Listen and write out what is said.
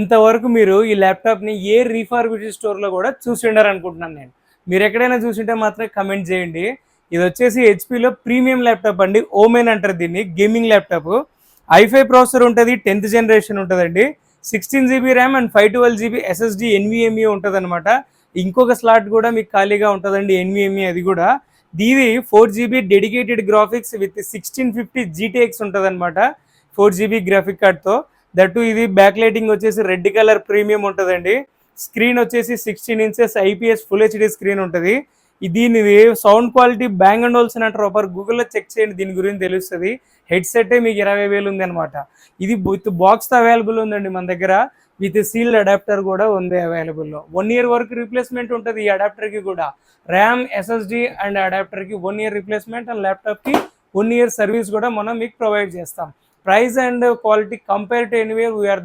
ఇంతవరకు మీరు ఈ ల్యాప్టాప్ని ఏ రీఫర్బిష్డ్ స్టోర్లో కూడా చూసి ఉండారనుకుంటున్నాను నేను. మీరు ఎక్కడైనా చూసింటే మాత్రం కమెంట్ చేయండి. ఇది వచ్చేసి హెచ్పిలో ప్రీమియం ల్యాప్టాప్ అండి. ఓమెన్ అంటారు దీన్ని, గేమింగ్ ల్యాప్టాప్. i5 ప్రాసెసర్ ఉంటుంది, 10th జనరేషన్ ఉంటుందండి. 16 GB RAM and 512 GB SSD NVMe ఉంటుంది అనమాట. ఇంకొక స్లాట్ కూడా మీకు ఖాళీగా ఉంటుందండి, NVMe అది కూడా. దీది 4 GB dedicated graphics with 1650 GTX ఉంటుంది అనమాట, 4 GB గ్రాఫిక్ కార్డ్తో. దట్టు ఇది బ్యాక్ లైటింగ్ వచ్చేసి రెడ్ కలర్ ప్రీమియం ఉంటుందండి. స్క్రీన్ వచ్చేసి 16 inches IPS full HD screen ఉంటుంది. దీని సౌండ్ క్వాలిటీ బ్యాంగ్ అండ్ ఓల్సన్ అంటారు, ఒకరు గూగుల్లో చెక్ చేయండి, దీని గురించి తెలుస్తుంది. హెడ్సెట్టే మీకు 20,000 ఉంది అనమాట. ఇది విత్ బాక్స్తో అవైలబుల్ ఉందండి మన దగ్గర, విత్ సీల్డ్ అడాప్టర్ కూడా ఉంది అవైలబుల్లో. 1 year వరకు రీప్లేస్మెంట్ ఉంటుంది ఈ అడాప్టర్కి కూడా. ర్యామ్, SSD అండ్ అడాప్టర్కి 1 year రీప్లేస్మెంట్ అండ్ ల్యాప్టాప్కి 1 year సర్వీస్ కూడా మనం మీకు ప్రొవైడ్ చేస్తాం. Price and quality compare to anywhere we're the